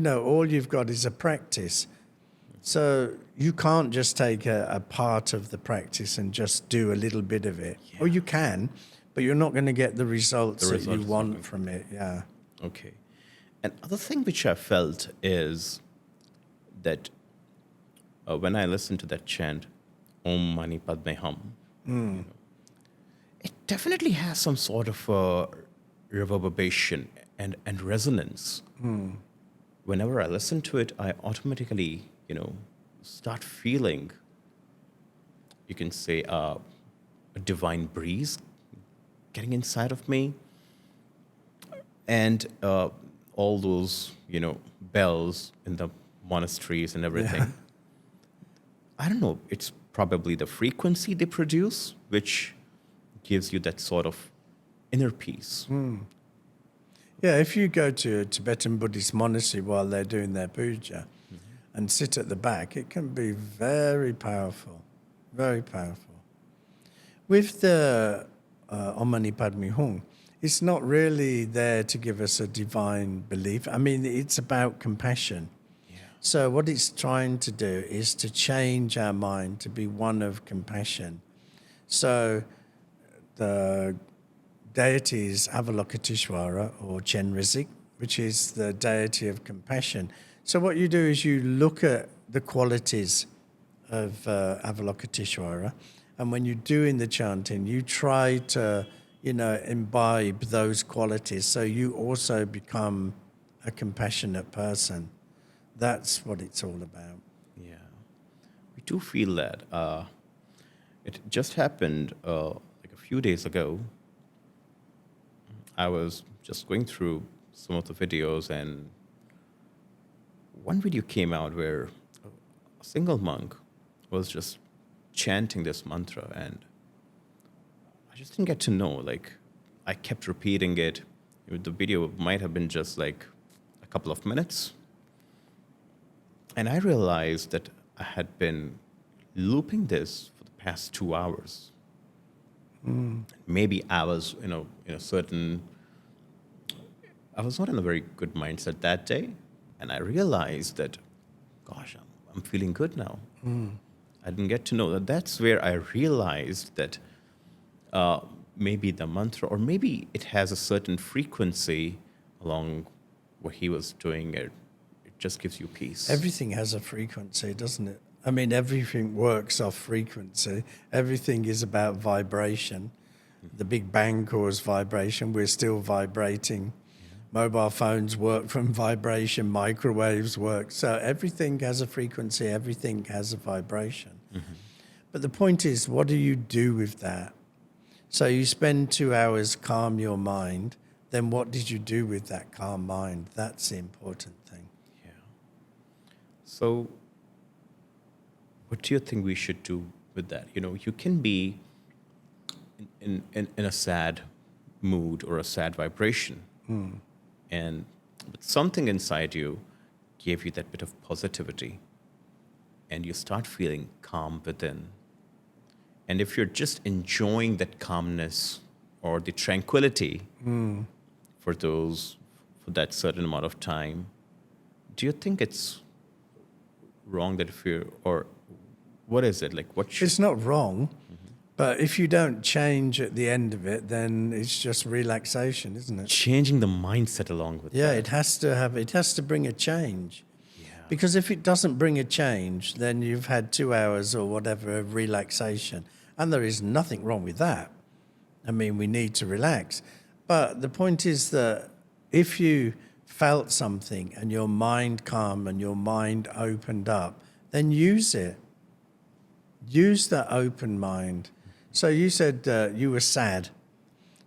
all you've got is a practice. So you can't just take a part of the practice and just do a little bit of it. Yeah. Or you can, but you're not going to get the results that you want from it. Yeah. Okay. And other thing which I felt is that when I listened to that chant, Om Mani Padme Hum, it definitely has some sort of reverberation and resonance. Whenever I listen to it, I automatically, start feeling, you can say, a divine breeze getting inside of me. And all those, bells in the monasteries and everything. Yeah. I don't know, it's probably the frequency they produce, which gives you that sort of inner peace. Yeah, if you go to a Tibetan Buddhist monastery while they're doing their puja and sit at the back, it can be very powerful, very powerful. With the Om Mani Padme Hum, it's not really there to give us a divine belief. I mean, it's about compassion. Yeah. So what it's trying to do is to change our mind to be one of compassion. So the deity is Avalokiteshvara or Chenrezig, which is the deity of compassion. So what you do is you look at the qualities of Avalokiteshvara, and when you're doing the chanting, you try to imbibe those qualities so you also become a compassionate person. That's what it's all about. Yeah. We do feel that. It just happened like a few days ago. I was just going through some of the videos, and one video came out where a single monk was just chanting this mantra, and I just didn't get to know. Like, I kept repeating it. The video might have been just like a couple of minutes. And I realized that I had been looping this for the past 2 hours. Maybe I was, in a certain, I was not in a very good mindset that day. And I realized that, gosh, I'm feeling good now. I didn't get to know that. That's where I realized that maybe the mantra, or maybe it has a certain frequency along what he was doing. It just gives you peace. Everything has a frequency, doesn't it? I mean, everything works off frequency. Everything is about vibration. The Big Bang caused vibration. We're still vibrating. Mobile phones work from vibration. Microwaves work. So everything has a frequency. Everything has a vibration. But the point is, what do you do with that? So you spend 2 hours calm your mind. Then what did you do with that calm mind? That's the important thing. Yeah. So what do you think we should do with that? You can be in a sad mood or a sad vibration. And something inside you gave you that bit of positivity. And you start feeling calm within. And if you're just enjoying that calmness or the tranquility for that certain amount of time, do you think it's wrong that if you're, or what is it? Like, It's not wrong, but if you don't change at the end of it, then it's just relaxation, isn't it? Changing the mindset along with Yeah, that. it has to bring a change. Because if it doesn't bring a change, then you've had 2 hours or whatever of relaxation. And there is nothing wrong with that. I mean, we need to relax. But the point is that if you felt something and your mind calm and your mind opened up, then use it. Use that open mind. So you said you were sad.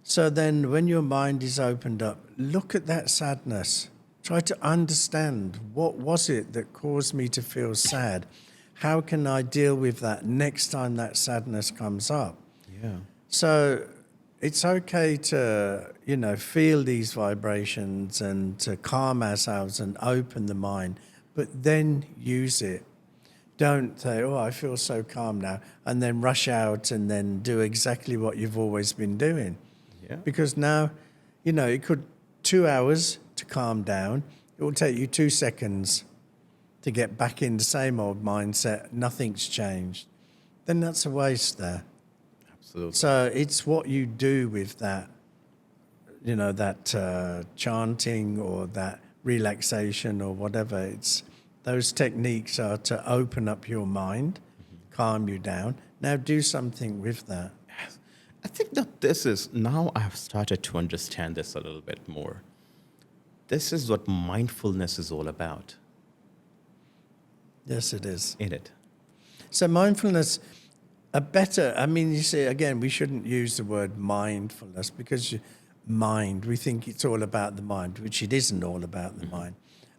So then when your mind is opened up, look at that sadness. Try to understand, what was it that caused me to feel sad? How can I deal with that next time that sadness comes up? Yeah. So it's okay to, feel these vibrations and to calm ourselves and open the mind, but then use it. Don't say, oh, I feel so calm now, and then rush out and then do exactly what you've always been doing. Yeah. Because now, it could 2 hours to calm down. It will take you 2 seconds to get back in the same old mindset. Nothing's changed. Then that's a waste there. Absolutely. So it's what you do with that, that chanting or that relaxation or whatever. It's those techniques are to open up your mind, calm you down. Now do something with that. I think that this is, now I've started to understand this a little bit more. This is what mindfulness is all about. Yes, it is. Ain't it? So mindfulness, you see, again, we shouldn't use the word mindfulness because we think it's all about the mind, which it isn't all about the mind.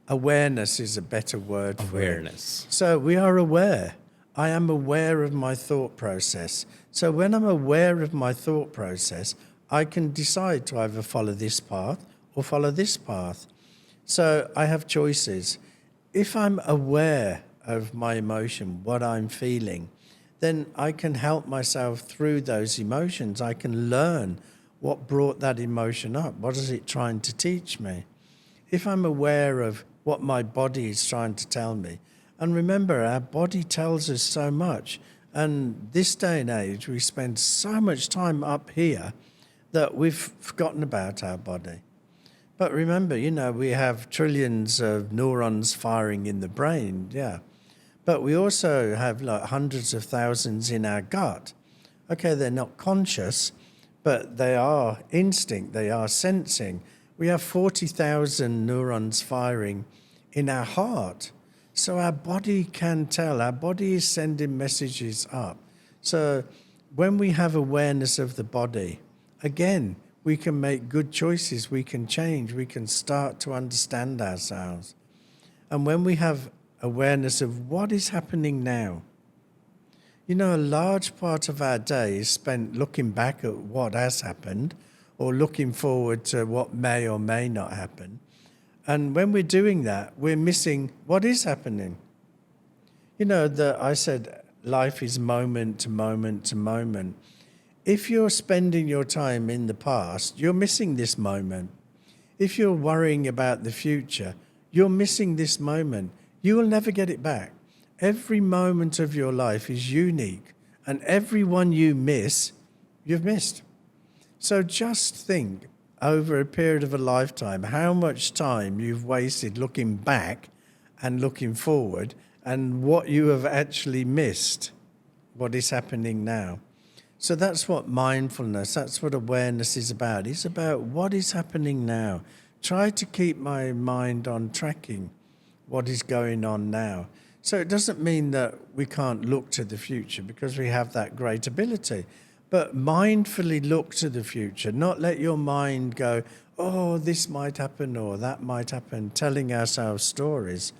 Awareness is a better word for it. Awareness. So we are aware. I am aware of my thought process. So when I'm aware of my thought process, I can decide to either follow this path or follow this path. So I have choices. If I'm aware of my emotion, what I'm feeling, then I can help myself through those emotions. I can learn what brought that emotion up. What is it trying to teach me? If I'm aware of what my body is trying to tell me, and remember, our body tells us so much. And this day and age, we spend so much time up here that we've forgotten about our body. But remember, we have trillions of neurons firing in the brain, yeah. But we also have like hundreds of thousands in our gut. Okay, they're not conscious, but they are instinct, they are sensing. We have 40,000 neurons firing in our heart. So our body can tell, our body is sending messages up. So when we have awareness of the body, again, we can make good choices, we can change, we can start to understand ourselves. And when we have awareness of what is happening now, you know, a large part of our day is spent looking back at what has happened or looking forward to what may or may not happen. And when we're doing that, we're missing what is happening. You know, I said life is moment to moment to moment. If you're spending your time in the past, you're missing this moment. If you're worrying about the future, you're missing this moment. You will never get it back. Every moment of your life is unique, and every one you miss, you've missed. So just think over a period of a lifetime how much time you've wasted looking back and looking forward, and what you have actually missed, what is happening now. So that's what mindfulness, that's what awareness is about. It's about what is happening now. Try to keep my mind on tracking what is going on now. So it doesn't mean that we can't look to the future, because we have that great ability. But mindfully look to the future, not let your mind go, oh, this might happen or that might happen, telling ourselves stories.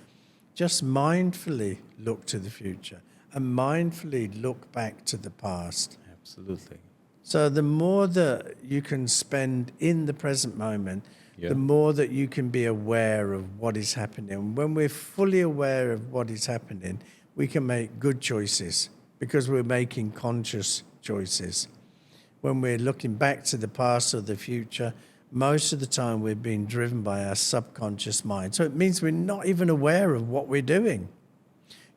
Just mindfully look to the future and mindfully look back to the past. Absolutely. So the more that you can spend in the present moment, the more that you can be aware of what is happening. When we're fully aware of what is happening, we can make good choices because we're making conscious choices. When we're looking back to the past or the future, most of the time we're being driven by our subconscious mind. So it means we're not even aware of what we're doing.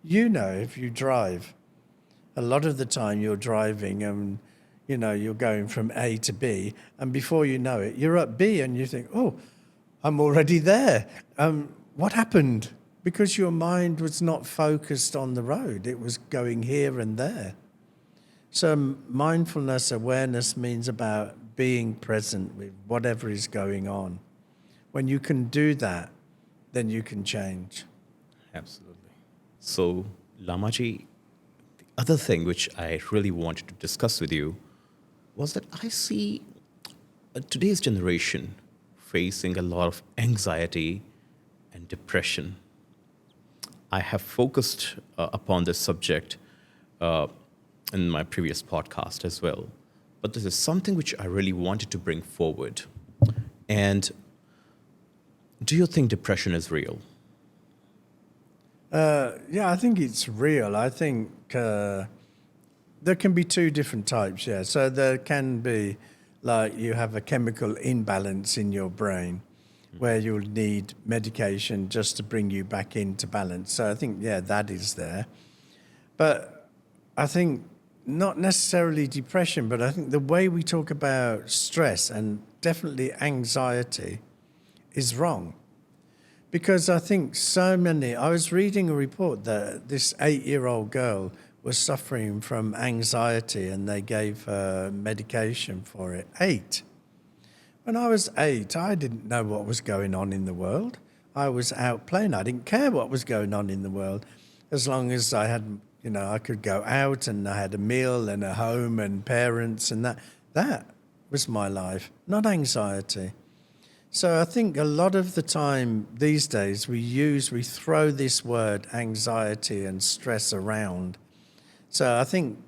You know, if you drive, a lot of the time you're driving and, you know, you're going from A to B, and before you know it, you're at B and you think, oh, I'm already there. What happened? Because your mind was not focused on the road. It was going here and there. So mindfulness, awareness means about being present with whatever is going on. When you can do that, then you can change. Absolutely. So, Lamaji, the other thing which I really wanted to discuss with you was that I see today's generation facing a lot of anxiety and depression. I have focused upon this subject in my previous podcast as well. But this is something which I really wanted to bring forward. And do you think depression is real? Yeah, I think it's real. I think there can be two different types, yeah. So there can be, like, you have a chemical imbalance in your brain where you'll need medication just to bring you back into balance. So I think, yeah, that is there. But I think not necessarily depression, but I think the way we talk about stress and definitely anxiety is wrong. Because I think I was reading a report that this 8-year-old girl was suffering from anxiety and they gave her medication for it. 8. When I was 8, I didn't know what was going on in the world. I was out playing. I didn't care what was going on in the world as long as I had, you know, I could go out and I had a meal and a home and parents and that. That was my life, not anxiety. So I think a lot of the time these days we throw this word anxiety and stress around. So I think,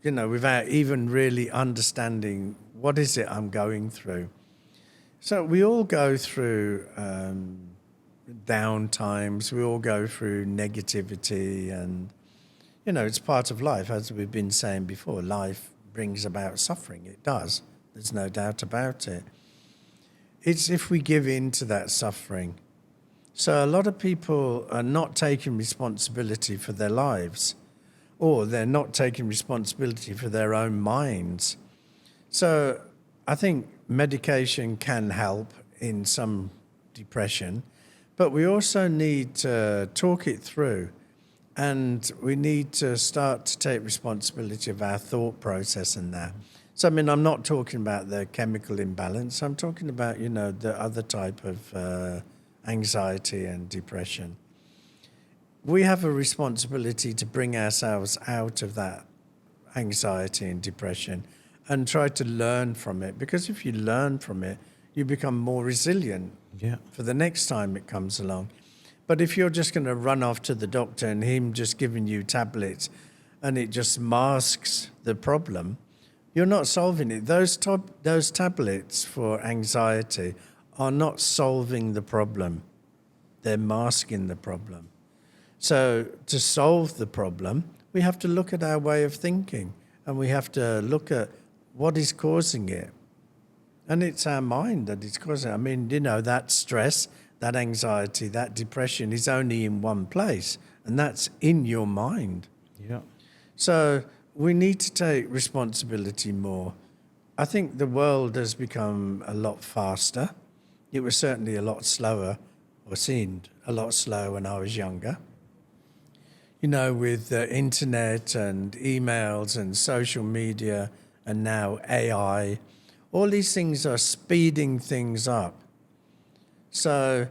you know, without even really understanding what is it I'm going through. So we all go through down times, we all go through negativity, and, you know, it's part of life. As we've been saying before, life brings about suffering. It does. There's no doubt about it. It's if we give in to that suffering. So a lot of people are not taking responsibility for their lives, or they're not taking responsibility for their own minds. So I think medication can help in some depression, but we also need to talk it through, and we need to start to take responsibility of our thought process and that. So, I mean, I'm not talking about the chemical imbalance. I'm talking about, you know, the other type of anxiety and depression. We have a responsibility to bring ourselves out of that anxiety and depression and try to learn from it. Because if you learn from it, you become more resilient for the next time it comes along. But if you're just going to run off to the doctor and him just giving you tablets and it just masks the problem, you're not solving it. Those tablets for anxiety are not solving the problem. They're masking the problem. So to solve the problem, we have to look at our way of thinking, and we have to look at what is causing it. And it's our mind that is causing it. I mean, that stress, that anxiety, that depression is only in one place, and that's in your mind. Yeah. So we need to take responsibility more. I think the world has become a lot faster. It was certainly a lot slower, or seemed a lot slower when I was younger. With the internet and emails and social media and now AI, all these things are speeding things up. So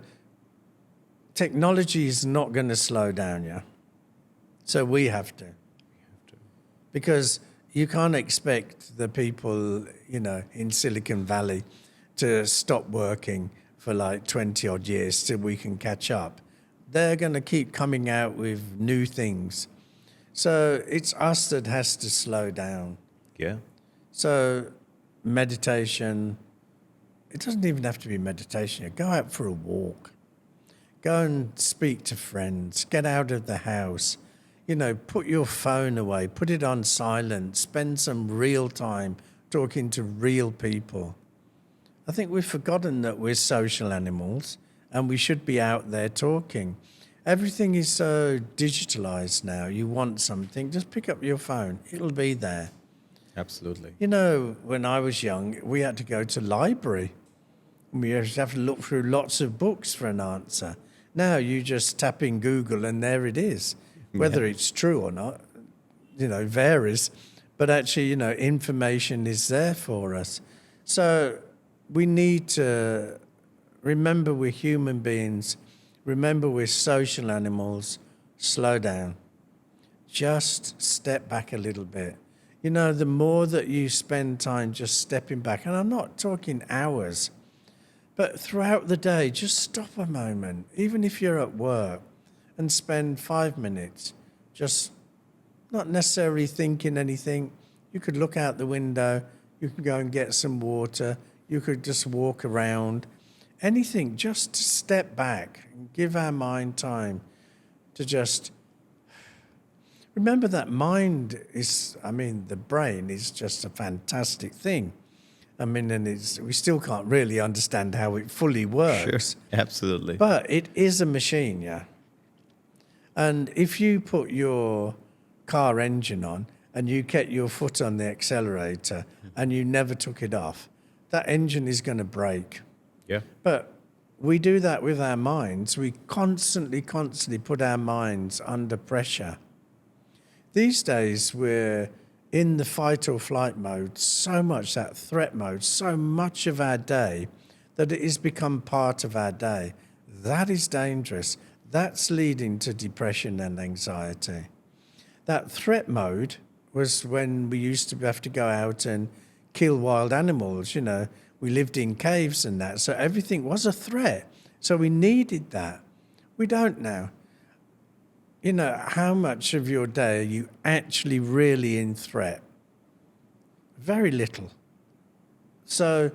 technology is not going to slow down, yeah? So we have to. Because you can't expect the people, in Silicon Valley to stop working for like 20 odd years till we can catch up. They're going to keep coming out with new things. So it's us that has to slow down. Yeah. So meditation, it doesn't even have to be meditation. Go out for a walk. Go and speak to friends. Get out of the house. Put your phone away. Put it on silent. Spend some real time talking to real people. I think we've forgotten that we're social animals and we should be out there talking. Everything is so digitalized now. You want something, just pick up your phone. It'll be there. Absolutely. When I was young, we had to go to library. We used to have to look through lots of books for an answer. Now you just tap in Google and there it is. Whether it's true or not, varies. But actually, information is there for us. So we need to remember we're human beings. Remember we're social animals. Slow down. Just step back a little bit. The more that you spend time just stepping back, and I'm not talking hours, but throughout the day, just stop a moment, even if you're at work, and spend 5 minutes, just not necessarily thinking anything. You could look out the window, you can go and get some water, you could just walk around, anything, just to step back and give our mind time to just remember that mind is, the brain is just a fantastic thing. And we still can't really understand how it fully works. Sure, absolutely. But it is a machine, yeah. And if you put your car engine on and you kept your foot on the accelerator and you never took it off, that engine is going to break. Yeah. But we do that with our minds. We constantly put our minds under pressure. These days, we're in the fight or flight mode, so much that threat mode, so much of our day that it has become part of our day. That is dangerous. That's leading to depression and anxiety. That threat mode was when we used to have to go out and kill wild animals. We lived in caves and that, so everything was a threat. So we needed that. We don't now. How much of your day are you actually really in threat? Very little. So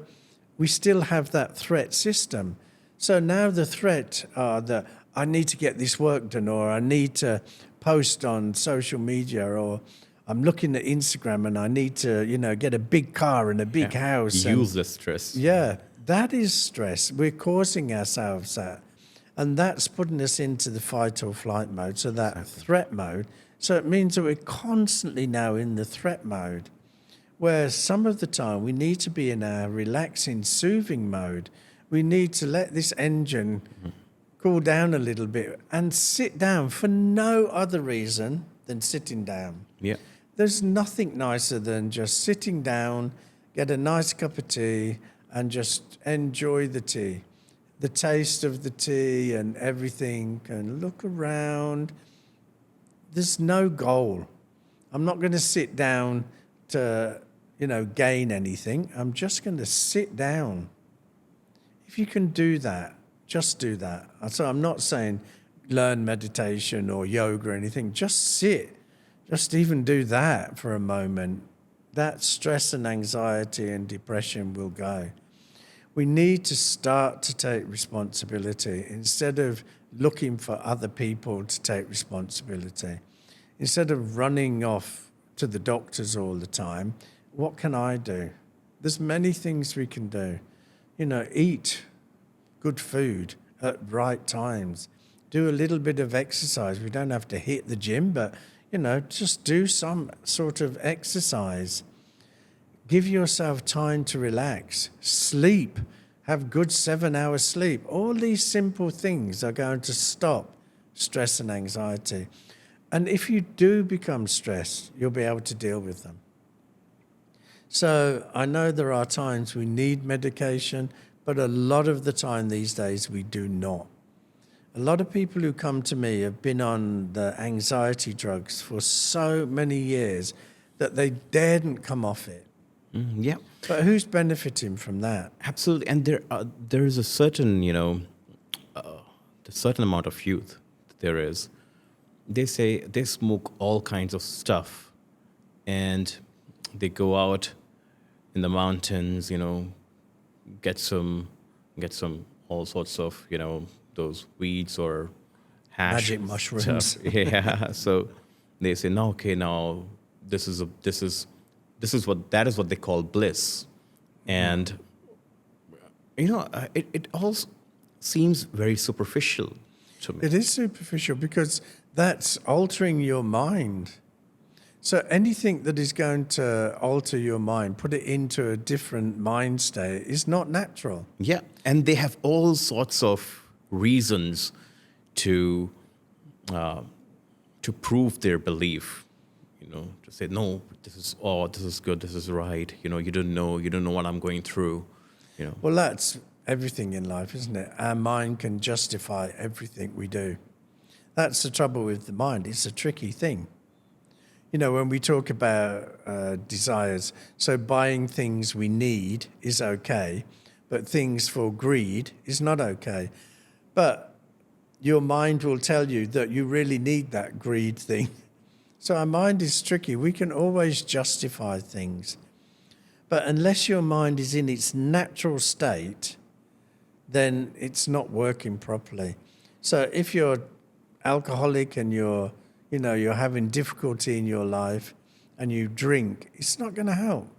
we still have that threat system. So now the threat are that I need to get this work done, or I need to post on social media, or I'm looking at Instagram and I need to, get a big car and a big house. Useless stress. Yeah, that is stress. We're causing ourselves that. And that's putting us into the fight or flight mode, so that threat mode. So it means that we're constantly now in the threat mode, where some of the time we need to be in our relaxing, soothing mode. We need to let this engine cool down a little bit and sit down for no other reason than sitting down. Yeah. There's nothing nicer than just sitting down, get a nice cup of tea, and just enjoy the tea. The taste of the tea and everything, and look around. There's no goal. I'm not going to sit down to, gain anything. I'm just going to sit down. If you can do that, just do that. So I'm not saying learn meditation or yoga or anything. Just sit. Just even do that for a moment. That stress and anxiety and depression will go. We need to start to take responsibility instead of looking for other people to take responsibility. Instead of running off to the doctors all the time, what can I do? There's many things we can do. Eat good food at right times. Do a little bit of exercise. We don't have to hit the gym, but, just do some sort of exercise. Give yourself time to relax. Sleep. Have good 7 hours sleep. All these simple things are going to stop stress and anxiety. And if you do become stressed, you'll be able to deal with them. So I know there are times we need medication, but a lot of the time these days we do not. A lot of people who come to me have been on the anxiety drugs for so many years that they daren't come off it. Yeah. But who's benefiting from that? Absolutely. And there is a certain, a certain amount of youth there is. They say they smoke all kinds of stuff and they go out in the mountains, get some all sorts of, those weeds or hash. Magic mushrooms. Stuff. Yeah. So they say, no, okay, now that is what they call bliss. And, it all seems very superficial to me. It is superficial because that's altering your mind. So anything that is going to alter your mind, put it into a different mind state, is not natural. Yeah, and they have all sorts of reasons to prove their belief. To say no, this is good, this is right. You don't know what I'm going through. Well, that's everything in life, isn't it? Our mind can justify everything we do. That's the trouble with the mind. It's a tricky thing. When we talk about desires, so buying things we need is okay, but things for greed is not okay. But your mind will tell you that you really need that greed thing. So our mind is tricky. We can always justify things. But unless your mind is in its natural state, then it's not working properly. So if you're alcoholic and you're having difficulty in your life and you drink, it's not going to help.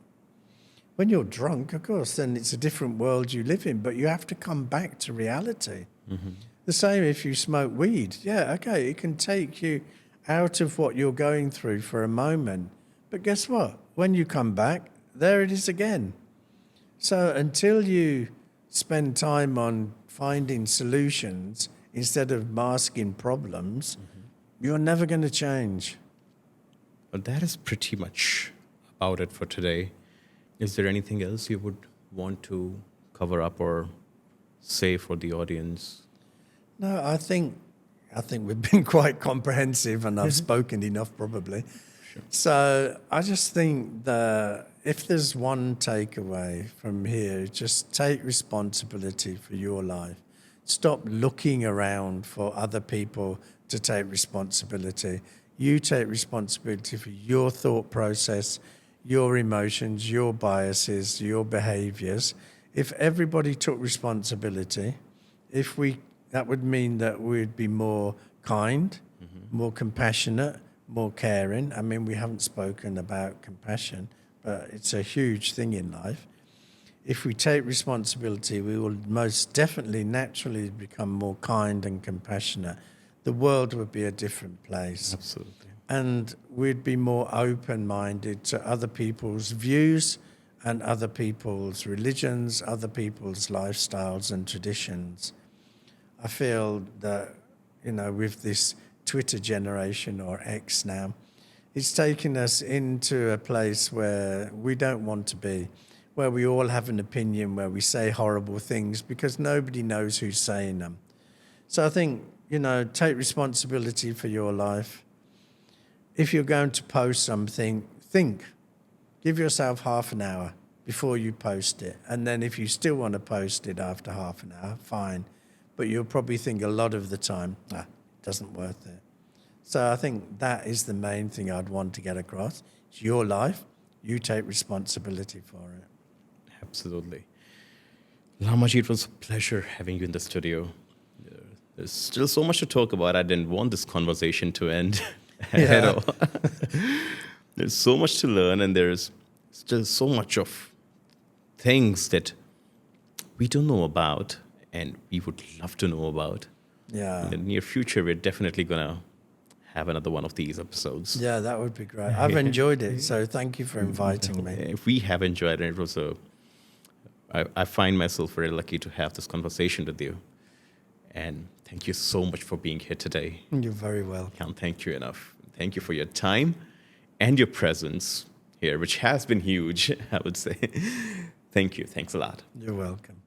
When you're drunk, of course, then it's a different world you live in, but you have to come back to reality. Mm-hmm. The same if you smoke weed. Yeah, okay, it can take you out of what you're going through for a moment. But guess what? When you come back, there it is again. So until you spend time on finding solutions instead of masking problems, you're never going to change. But that is pretty much about it for today. Is there anything else you would want to cover up or say for the audience? No, I think we've been quite comprehensive and I've spoken enough probably. Sure. So I just think that if there's one takeaway from here, just take responsibility for your life. Stop looking around for other people to take responsibility. You take responsibility for your thought process, your emotions, your biases, your behaviors. If everybody took responsibility, that would mean that we'd be more kind, more compassionate, more caring. I mean, we haven't spoken about compassion, but it's a huge thing in life. If we take responsibility, we will most definitely naturally become more kind and compassionate. The world would be a different place. Absolutely. And we'd be more open-minded to other people's views and other people's religions, other people's lifestyles and traditions. I feel that, with this Twitter generation or X now, it's taken us into a place where we don't want to be, where we all have an opinion, where we say horrible things because nobody knows who's saying them. So I think, take responsibility for your life. If you're going to post something, think, Give yourself half an hour before you post it. And then if you still want to post it after half an hour, fine. But you'll probably think a lot of the time, it doesn't worth it. So I think that is the main thing I'd want to get across. It's your life. You take responsibility for it. Absolutely. Lamaji, it was a pleasure having you in the studio. There's still so much to talk about. I didn't want this conversation to end at all. There's so much to learn, and there's still so much of things that we don't know about and we would love to know about. Yeah. In the near future, we're definitely going to have another one of these episodes. Yeah, that would be great. I've enjoyed it, so thank you for inviting me. If we have enjoyed it, it was I find myself very lucky to have this conversation with you. And thank you so much for being here today. You're very welcome. Can't thank you enough. Thank you for your time and your presence here, which has been huge, I would say. Thank you. Thanks a lot. You're welcome.